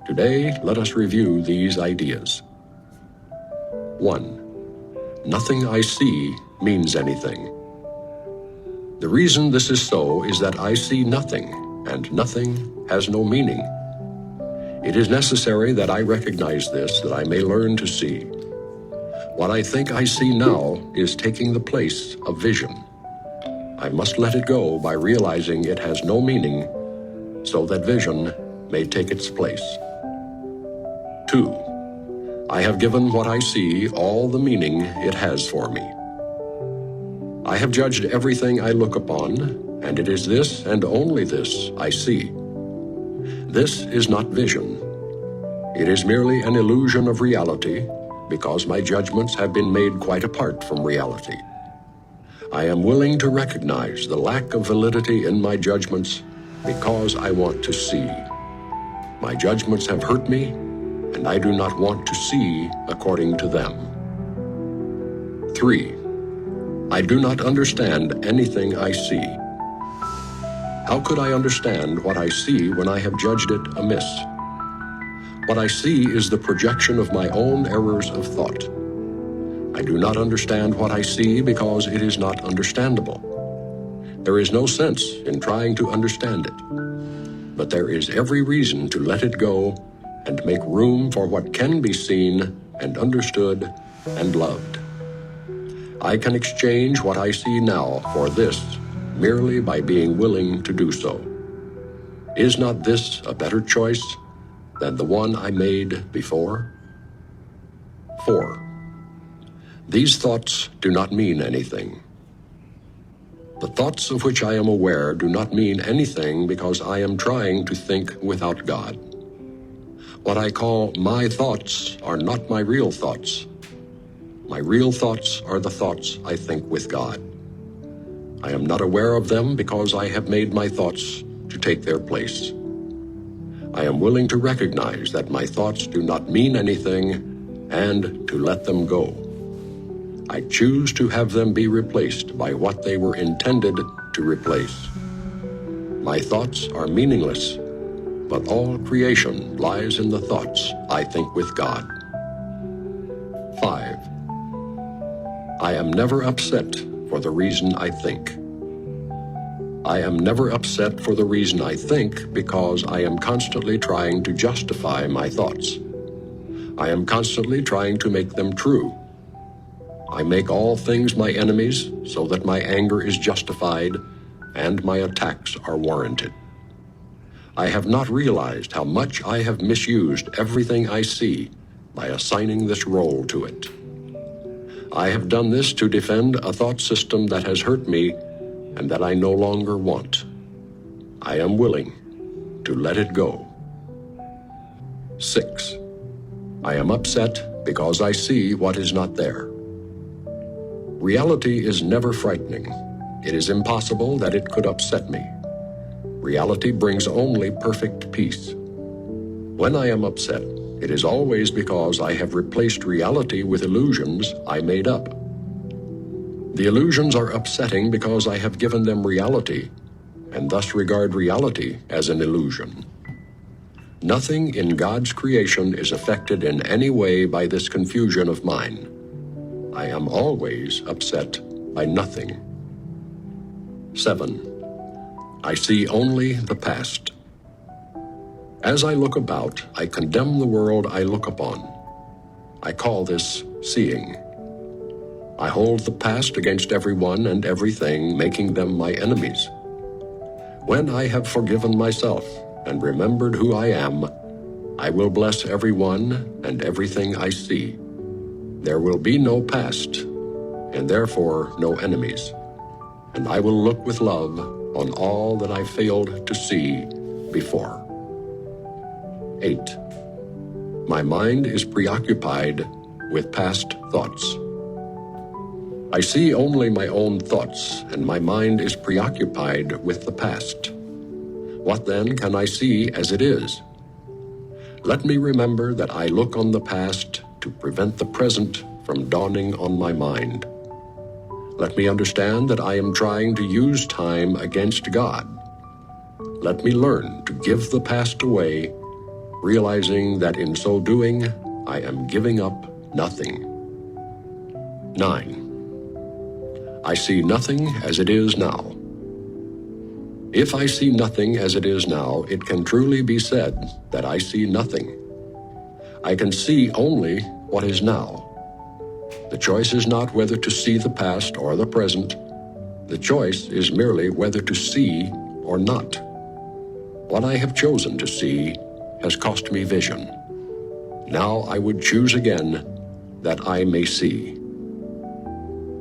Today, let us review these ideas. 1. Nothing I see means anything. The reason this is so is that I see nothing, and nothing has no meaning. It is necessary that I recognize this, that I may learn to see. What I think I see now is taking the place of vision. I must let it go by realizing it has no meaning, so that vision may take its place. 2. I have given what I see all the meaning it has for me. I have judged everything I look upon, and it is this and only this I see. This is not vision. It is merely an illusion of reality, because my judgments have been made quite apart from reality. I am willing to recognize the lack of validity in my judgments because I want to see. My judgments have hurt me, and I do not want to see according to them. 3. I do not understand anything I see. How could I understand what I see when I have judged it amiss? What I see is the projection of my own errors of thought. I do not understand what I see because it is not understandable. There is no sense in trying to understand it, but there is every reason to let it go and make room for what can be seen and understood and loved. I can exchange what I see now for this merely by being willing to do so. Is not this a better choice than the one I made before? 4. These thoughts do not mean anything. The thoughts of which I am aware do not mean anything because I am trying to think without God. What I call my thoughts are not my real thoughts. My real thoughts are the thoughts I think with God. I am not aware of them because I have made my thoughts to take their place. I am willing to recognize that my thoughts do not mean anything and to let them go. I choose to have them be replaced by what they were intended to replace. My thoughts are meaningless, but all creation lies in the thoughts I think with God. 5. I am never upset for the reason I think. I am never upset for the reason I think because I am constantly trying to justify my thoughts. I am constantly trying to make them true. I make all things my enemies so that my anger is justified and my attacks are warranted. I have not realized how much I have misused everything I see by assigning this role to it. I have done this to defend a thought system that has hurt me and that I no longer want. I am willing to let it go. 6. I am upset because I see what is not there. Reality is never frightening. It is impossible that it could upset me. Reality brings only perfect peace. When I am upset, it is always because I have replaced reality with illusions I made up. The illusions are upsetting because I have given them reality, and thus regard reality as an illusion. Nothing in God's creation is affected in any way by this confusion of mine. I am always upset by nothing. 7. I see only the past. As I look about, I condemn the world I look upon. I call this seeing. I hold the past against everyone and everything, making them my enemies. When I have forgiven myself and remembered who I am, I will bless everyone and everything I see. There will be no past, and therefore no enemies, and I will look with love on all that I failed to see before. 8. My mind is preoccupied with past thoughts. I see only my own thoughts, and my mind is preoccupied with the past. What then can I see as it is? Let me remember that I look on the past to prevent the present from dawning on my mind. Let me understand that I am trying to use time against God. Let me learn to give the past away realizing that in so doing, I am giving up nothing. 9. I see nothing as it is now. If I see nothing as it is now, it can truly be said that I see nothing. I can see only what is now. The choice is not whether to see the past or the present. The choice is merely whether to see or not. What I have chosen to see has cost me vision. Now I would choose again that I may see.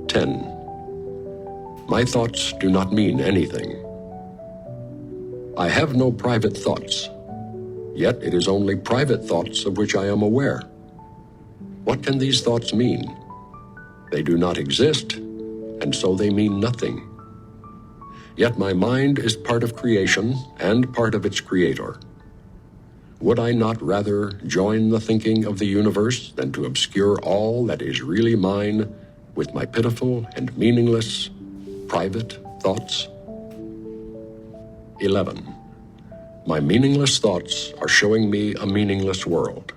10. My thoughts do not mean anything. I have no private thoughts, yet it is only private thoughts of which I am aware. What can these thoughts mean? They do not exist, and so they mean nothing. Yet my mind is part of creation and part of its creator. Would I not rather join the thinking of the universe than to obscure all that is really mine with my pitiful and meaningless private thoughts? 11. My meaningless thoughts are showing me a meaningless world.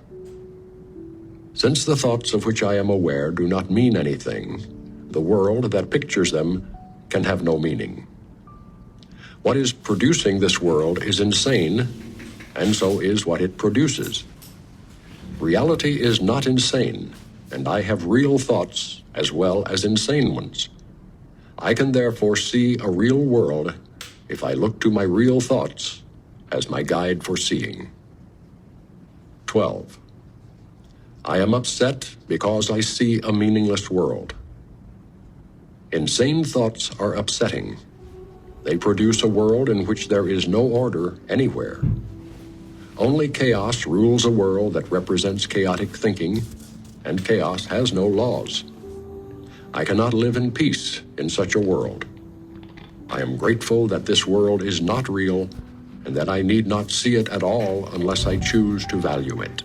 Since the thoughts of which I am aware do not mean anything, the world that pictures them can have no meaning. What is producing this world is insane, and so is what it produces. Reality is not insane, and I have real thoughts as well as insane ones. I can therefore see a real world if I look to my real thoughts as my guide for seeing. 12. I am upset because I see a meaningless world. Insane thoughts are upsetting. They produce a world in which there is no order anywhere. Only chaos rules a world that represents chaotic thinking, and chaos has no laws. I cannot live in peace in such a world. I am grateful that this world is not real and that I need not see it at all unless I choose to value it.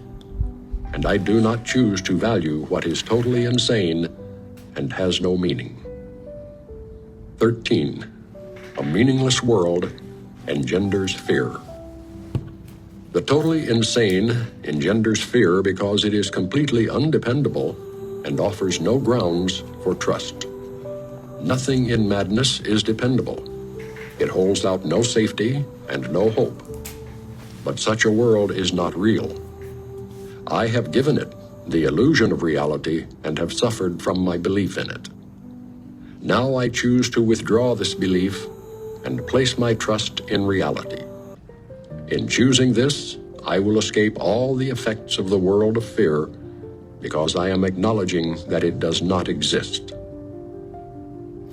And I do not choose to value what is totally insane and has no meaning. 13. A meaningless world engenders fear. The totally insane engenders fear because it is completely undependable and offers no grounds for trust. Nothing in madness is dependable. It holds out no safety and no hope. But such a world is not real. I have given it the illusion of reality and have suffered from my belief in it. Now I choose to withdraw this belief and place my trust in reality. In choosing this, I will escape all the effects of the world of fear because I am acknowledging that it does not exist.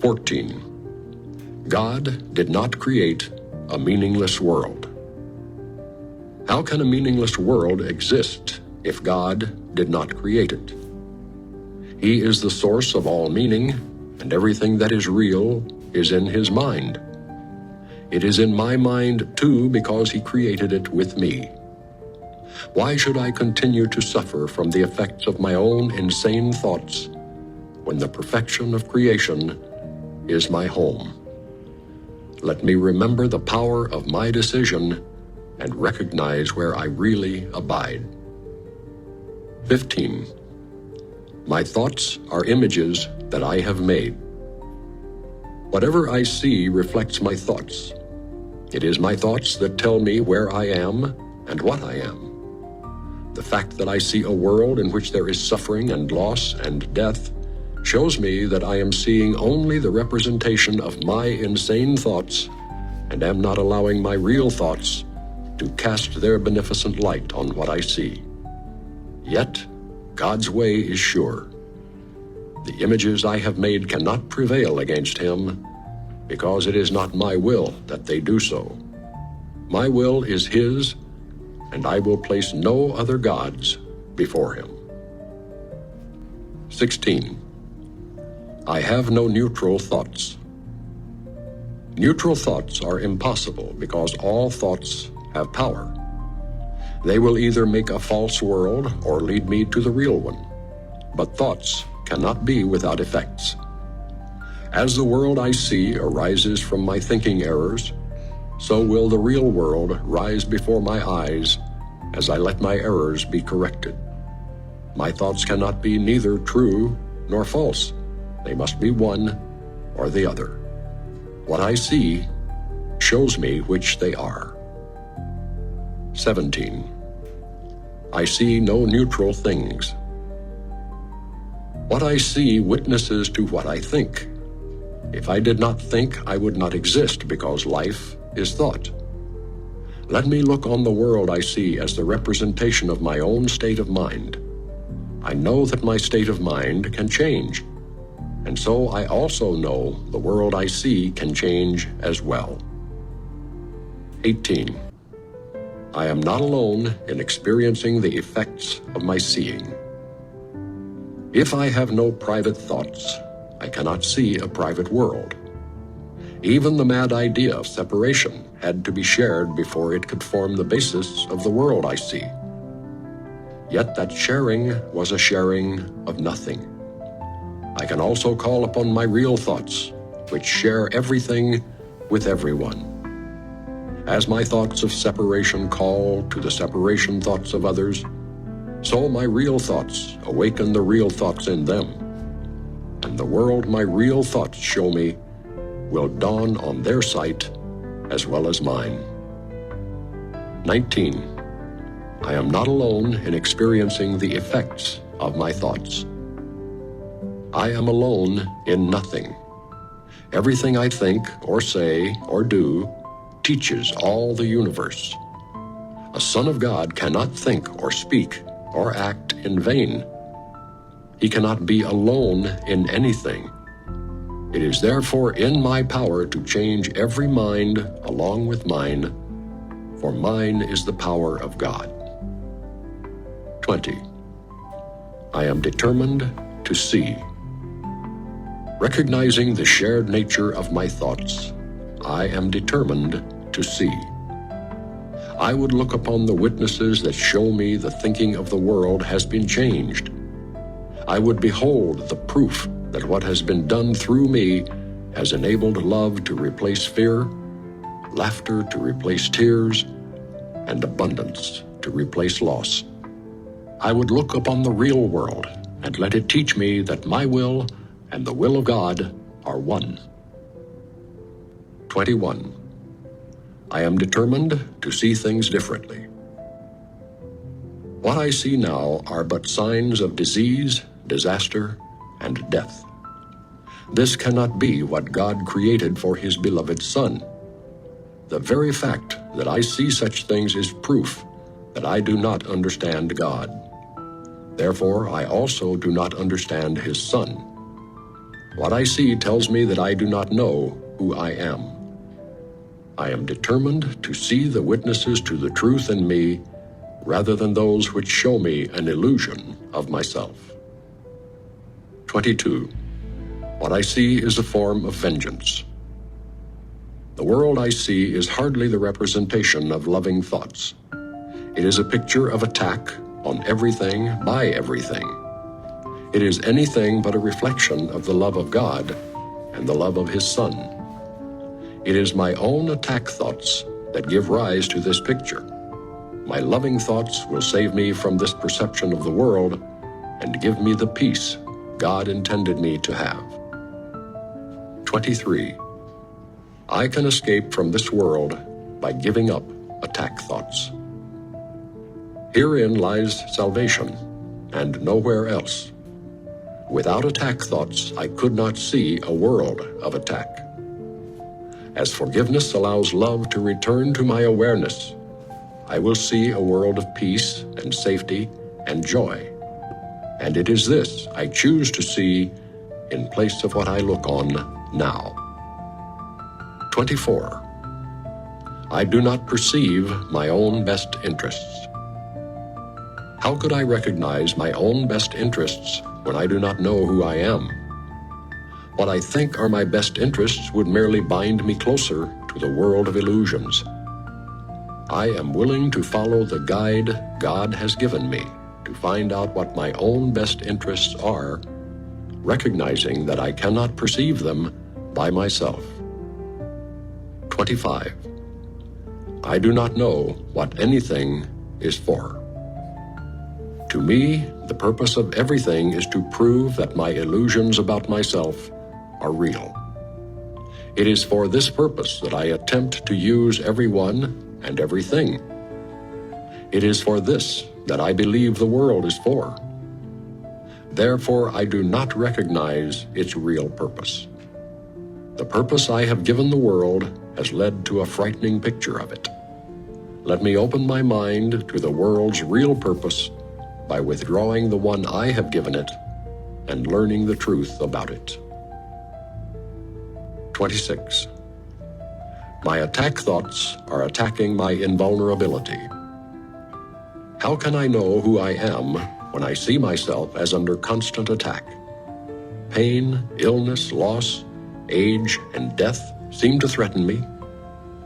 14. God did not create a meaningless world. How can a meaningless world exist if God did not create it? He is the source of all meaning, and everything that is real is in His mind. It is in my mind, too, because He created it with me. Why should I continue to suffer from the effects of my own insane thoughts when the perfection of creation is my home? Let me remember the power of my decision and recognize where I really abide. 15. My thoughts are images that I have made. Whatever I see reflects my thoughts. It is my thoughts that tell me where I am and what I am. The fact that I see a world in which there is suffering and loss and death shows me that I am seeing only the representation of my insane thoughts and am not allowing my real thoughts to cast their beneficent light on what I see. Yet, God's way is sure. The images I have made cannot prevail against Him because it is not my will that they do so. My will is His, and I will place no other gods before Him. 16. I have no neutral thoughts. Neutral thoughts are impossible because all thoughts have power. They will either make a false world or lead me to the real one. But thoughts cannot be without effects. As the world I see arises from my thinking errors, so will the real world rise before my eyes as I let my errors be corrected. My thoughts cannot be neither true nor false. They must be one or the other. What I see shows me which they are. 17. I see no neutral things. What I see witnesses to what I think. If I did not think, I would not exist, because life is thought. Let me look on the world I see as the representation of my own state of mind. I know that my state of mind can change, and so I also know the world I see can change as well. 18. I am not alone in experiencing the effects of my seeing. If I have no private thoughts, I cannot see a private world. Even the mad idea of separation had to be shared before it could form the basis of the world I see. Yet that sharing was a sharing of nothing. I can also call upon my real thoughts, which share everything with everyone. As my thoughts of separation call to the separation thoughts of others, so my real thoughts awaken the real thoughts in them, and the world my real thoughts show me will dawn on their sight as well as mine. 19. I am not alone in experiencing the effects of my thoughts. I am alone in nothing. Everything I think or say or do teaches all the universe. A son of God cannot think or speak or act in vain. He cannot be alone in anything. It is therefore in my power to change every mind along with mine, for mine is the power of God. 20. I am determined to see. Recognizing the shared nature of my thoughts, I am determined to see. I would look upon the witnesses that show me the thinking of the world has been changed. I would behold the proof that what has been done through me has enabled love to replace fear, laughter to replace tears, and abundance to replace loss. I would look upon the real world and let it teach me that my will and the will of God are one. 21. I am determined to see things differently. What I see now are but signs of disease, disaster, and death. This cannot be what God created for His beloved Son. The very fact that I see such things is proof that I do not understand God. Therefore, I also do not understand His Son. What I see tells me that I do not know who I am. I am determined to see the witnesses to the truth in me rather than those which show me an illusion of myself. 22. What I see is a form of vengeance. The world I see is hardly the representation of loving thoughts. It is a picture of attack on everything by everything. It is anything but a reflection of the love of God and the love of His Son. It is my own attack thoughts that give rise to this picture. My loving thoughts will save me from this perception of the world and give me the peace God intended me to have. 23. I can escape from this world by giving up attack thoughts. Herein lies salvation, and nowhere else. Without attack thoughts, I could not see a world of attack. As forgiveness allows love to return to my awareness, I will see a world of peace and safety and joy. And it is this I choose to see in place of what I look on now. 24. I do not perceive my own best interests. How could I recognize my own best interests when I do not know who I am? What I think are my best interests would merely bind me closer to the world of illusions. I am willing to follow the guide God has given me to find out what my own best interests are, recognizing that I cannot perceive them by myself. 25. I do not know what anything is for. To me, the purpose of everything is to prove that my illusions about myself are real. It is for this purpose that I attempt to use everyone and everything. It is for this that I believe the world is for. Therefore, I do not recognize its real purpose. The purpose I have given the world has led to a frightening picture of it. Let me open my mind to the world's real purpose by withdrawing the one I have given it and learning the truth about it. 26. My attack thoughts are attacking my invulnerability. How can I know who I am when I see myself as under constant attack? Pain, illness, loss, age, and death seem to threaten me.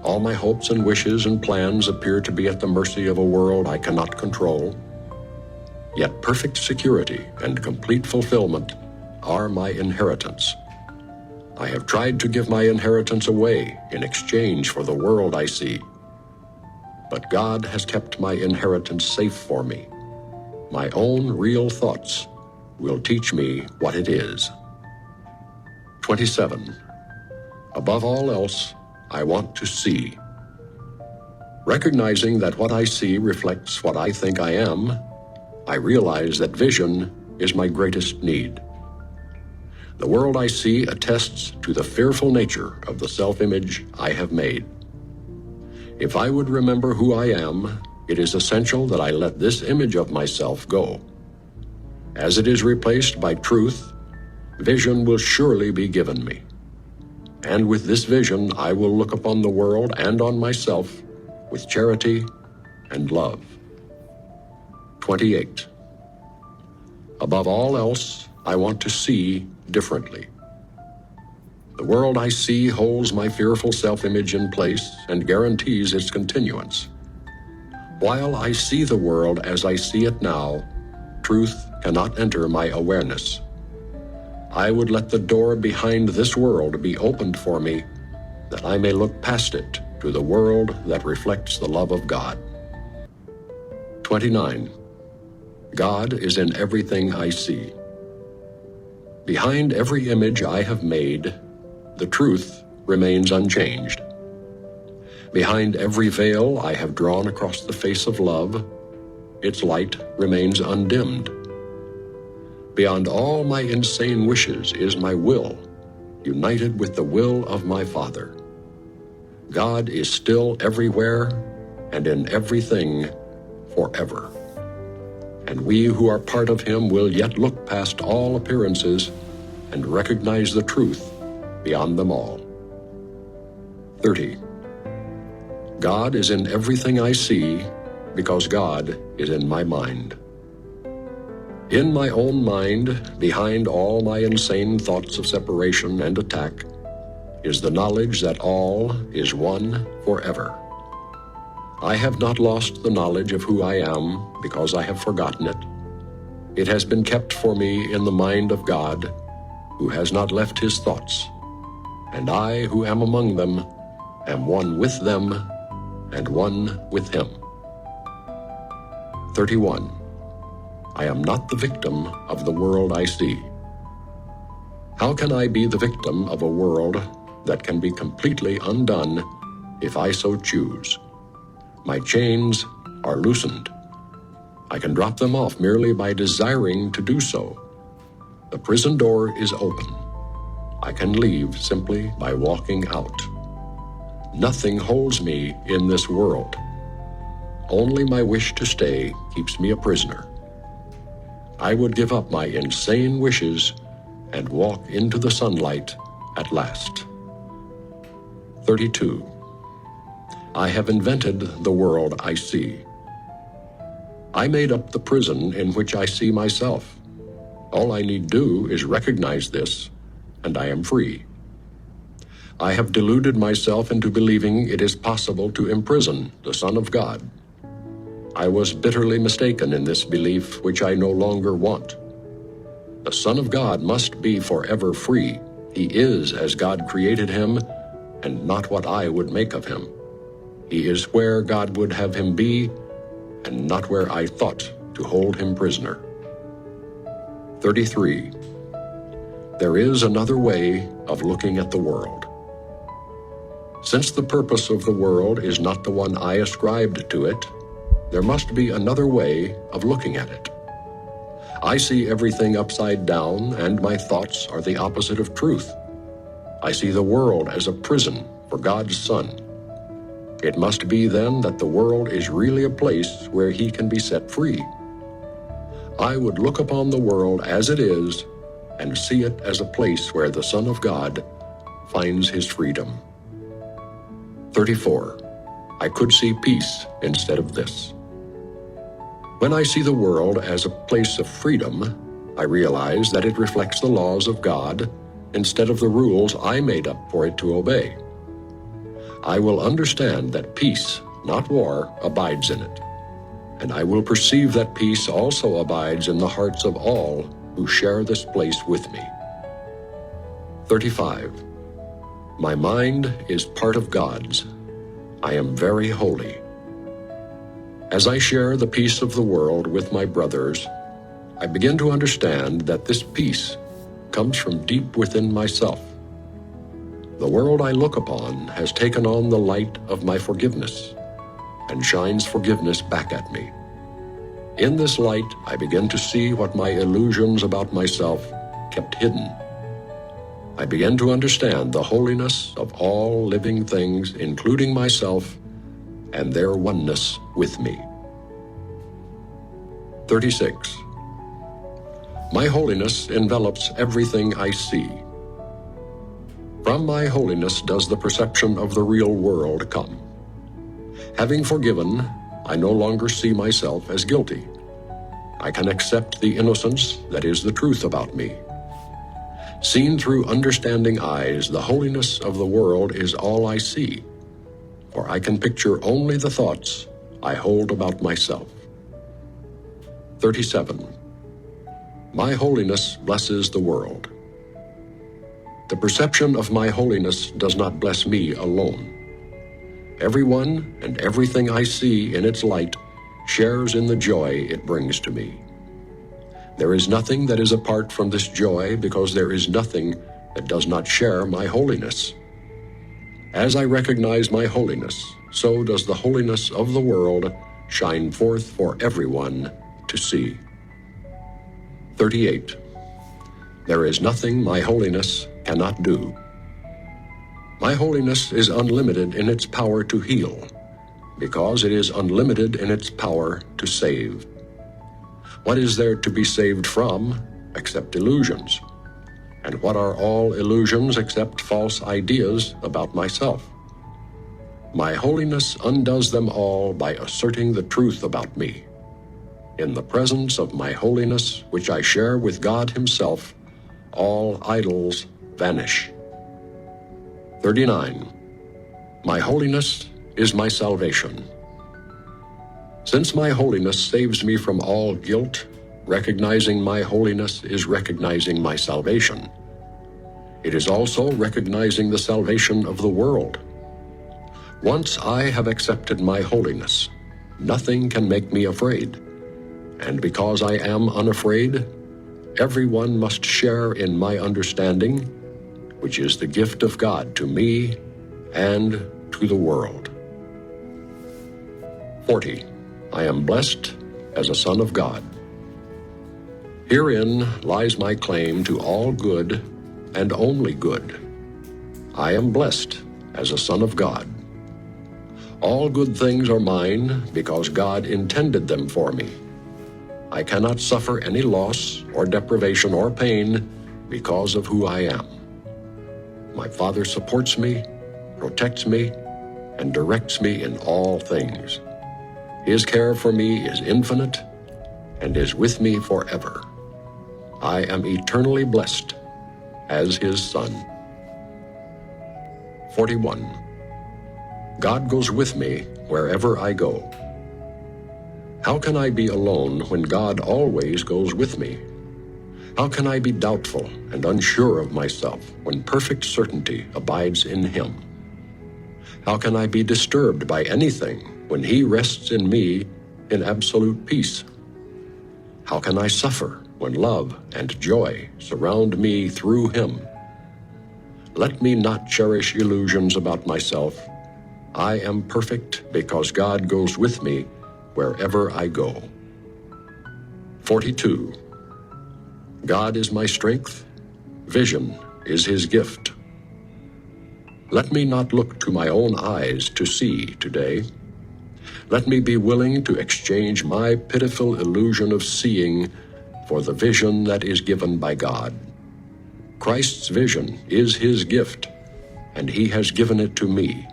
All my hopes and wishes and plans appear to be at the mercy of a world I cannot control. Yet perfect security and complete fulfillment are my inheritance. I have tried to give my inheritance away in exchange for the world I see. But God has kept my inheritance safe for me. My own real thoughts will teach me what it is. 27. Above all else, I want to see. Recognizing that what I see reflects what I think I am, I realize that vision is my greatest need. The world I see attests to the fearful nature of the self-image I have made. If I would remember who I am, it is essential that I let this image of myself go. As it is replaced by truth, vision will surely be given me. And with this vision, I will look upon the world and on myself with charity and love. 28. Above all else, I want to see differently. The world I see holds my fearful self-image in place and guarantees its continuance. While I see the world as I see it now, truth cannot enter my awareness. I would let the door behind this world be opened for me, that I may look past it to the world that reflects the love of God. 29. God is in everything I see. Behind every image I have made, the truth remains unchanged. Behind every veil I have drawn across the face of love, its light remains undimmed. Beyond all my insane wishes is my will, united with the will of my Father. God is still everywhere and in everything forever. And we who are part of Him will yet look past all appearances and recognize the truth beyond them all. 30. God is in everything I see because God is in my mind. In my own mind, behind all my insane thoughts of separation and attack, is the knowledge that all is one forever. I have not lost the knowledge of who I am because I have forgotten it. It has been kept for me in the mind of God, who has not left His thoughts, and I, who am among them, am one with them and one with Him. 31. I am not the victim of the world I see. How can I be the victim of a world that can be completely undone if I so choose? My chains are loosened. I can drop them off merely by desiring to do so. The prison door is open. I can leave simply by walking out. Nothing holds me in this world. Only my wish to stay keeps me a prisoner. I would give up my insane wishes and walk into the sunlight at last. 32. I have invented the world I see. I made up the prison in which I see myself. All I need do is recognize this, and I am free. I have deluded myself into believing it is possible to imprison the Son of God. I was bitterly mistaken in this belief, which I no longer want. The Son of God must be forever free. He is as God created him, and not what I would make of him. He is where God would have him be, and not where I thought to hold him prisoner. 33. There is another way of looking at the world. Since the purpose of the world is not the one I ascribed to it, there must be another way of looking at it. I see everything upside down, and my thoughts are the opposite of truth. I see the world as a prison for God's Son. It must be then that the world is really a place where he can be set free. I would look upon the world as it is and see it as a place where the Son of God finds his freedom. 34. I could see peace instead of this. When I see the world as a place of freedom, I realize that it reflects the laws of God instead of the rules I made up for it to obey. I will understand that peace, not war, abides in it, and I will perceive that peace also abides in the hearts of all who share this place with me. 35. My mind is part of God's. I am very holy. As I share the peace of the world with my brothers, I begin to understand that this peace comes from deep within myself. The world I look upon has taken on the light of my forgiveness and shines forgiveness back at me. In this light, I begin to see what my illusions about myself kept hidden. I begin to understand the holiness of all living things, including myself, and their oneness with me. 36. My holiness envelops everything I see. From my holiness does the perception of the real world come. Having forgiven, I no longer see myself as guilty. I can accept the innocence that is the truth about me. Seen through understanding eyes, the holiness of the world is all I see, for I can picture only the thoughts I hold about myself. 37. My holiness blesses the world. The perception of my holiness does not bless me alone. Everyone and everything I see in its light shares in the joy it brings to me. There is nothing that is apart from this joy, because there is nothing that does not share my holiness. As I recognize my holiness, so does the holiness of the world shine forth for everyone to see. 38. There is nothing my holiness cannot do. My holiness is unlimited in its power to heal, because it is unlimited in its power to save. What is there to be saved from except illusions? And what are all illusions except false ideas about myself? My holiness undoes them all by asserting the truth about me. In the presence of my holiness, which I share with God himself, all idols vanish. 39. My holiness is my salvation. Since my holiness saves me from all guilt, recognizing my holiness is recognizing my salvation. It is also recognizing the salvation of the world. Once I have accepted my holiness, nothing can make me afraid. And because I am unafraid, everyone must share in my understanding, which is the gift of God to me and to the world. 40. I am blessed as a son of God. Herein lies my claim to all good and only good. I am blessed as a son of God. All good things are mine because God intended them for me. I cannot suffer any loss or deprivation or pain because of who I am. My Father supports me, protects me, and directs me in all things. His care for me is infinite and is with me forever. I am eternally blessed as his son. 41. God goes with me wherever I go. How can I be alone when God always goes with me? How can I be doubtful and unsure of myself when perfect certainty abides in him? How can I be disturbed by anything when he rests in me in absolute peace? How can I suffer when love and joy surround me through him? Let me not cherish illusions about myself. I am perfect because God goes with me wherever I go. 42. God is my strength. Vision is his gift. Let me not look to my own eyes to see today. Let me be willing to exchange my pitiful illusion of seeing for the vision that is given by God. Christ's vision is his gift, and he has given it to me.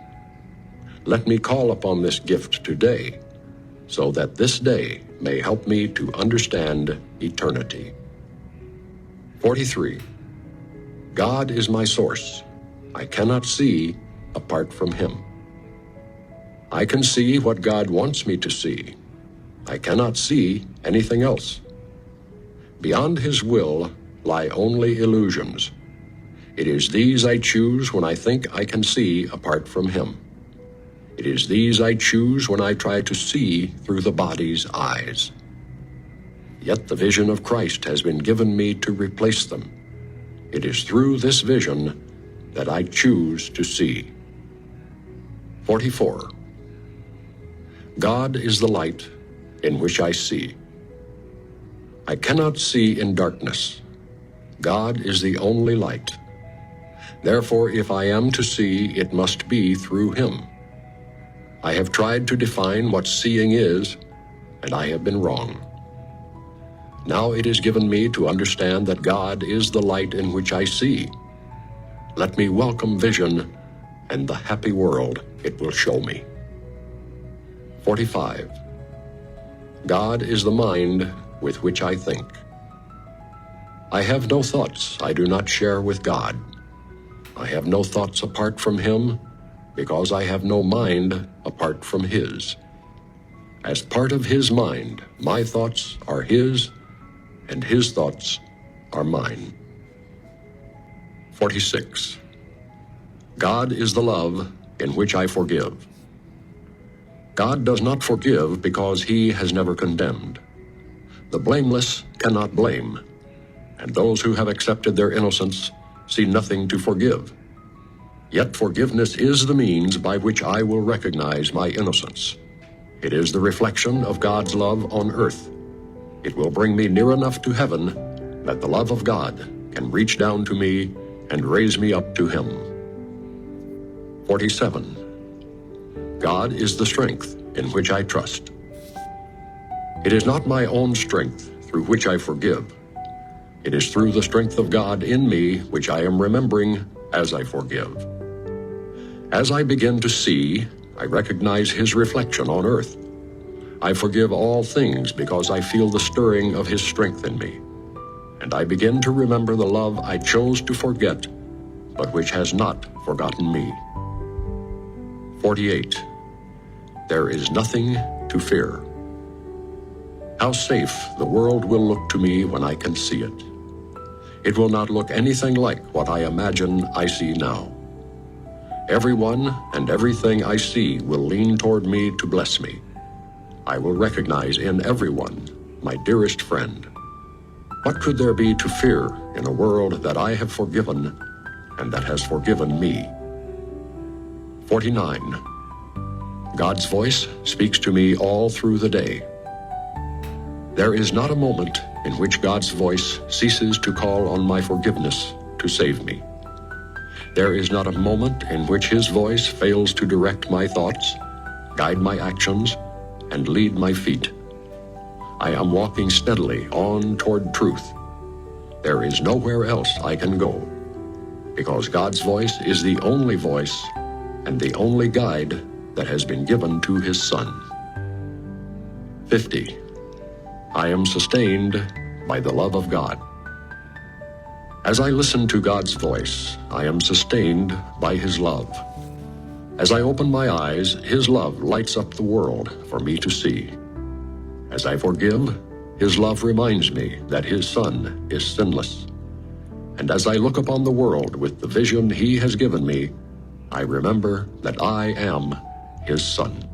Let me call upon this gift today, so that this day may help me to understand eternity. 43. God is my source. I cannot see apart from him. I can see what God wants me to see. I cannot see anything else. Beyond his will lie only illusions. It is these I choose when I think I can see apart from him. It is these I choose when I try to see through the body's eyes. Yet the vision of Christ has been given me to replace them. It is through this vision that I choose to see. 44. God is the light in which I see. I cannot see in darkness. God is the only light. Therefore, if I am to see, it must be through him. I have tried to define what seeing is, and I have been wrong. Now it is given me to understand that God is the light in which I see. Let me welcome vision and the happy world it will show me. 45. God is the mind with which I think. I have no thoughts I do not share with God. I have no thoughts apart from him, because I have no mind apart from his. As part of his mind, my thoughts are his, and his thoughts are mine. 46. God is the love in which I forgive. God does not forgive because he has never condemned. The blameless cannot blame, and those who have accepted their innocence see nothing to forgive. Yet forgiveness is the means by which I will recognize my innocence. It is the reflection of God's love on earth. It will bring me near enough to heaven that the love of God can reach down to me and raise me up to him. 47. God is the strength in which I trust. It is not my own strength through which I forgive. It is through the strength of God in me which I am remembering as I forgive. As I begin to see, I recognize his reflection on earth. I forgive all things because I feel the stirring of his strength in me. And I begin to remember the love I chose to forget, but which has not forgotten me. 48. There is nothing to fear. How safe the world will look to me when I can see it. It will not look anything like what I imagine I see now. Everyone and everything I see will lean toward me to bless me. I will recognize in everyone my dearest friend. What could there be to fear in a world that I have forgiven and that has forgiven me? 49. God's voice speaks to me all through the day. There is not a moment in which God's voice ceases to call on my forgiveness to save me. There is not a moment in which his voice fails to direct my thoughts, guide my actions, and lead my feet. I am walking steadily on toward truth. There is nowhere else I can go, because God's voice is the only voice and the only guide that has been given to his Son. 50. I am sustained by the love of God. As I listen to God's voice, I am sustained by his love. As I open my eyes, his love lights up the world for me to see. As I forgive, his love reminds me that his Son is sinless. And as I look upon the world with the vision he has given me, I remember that I am his son.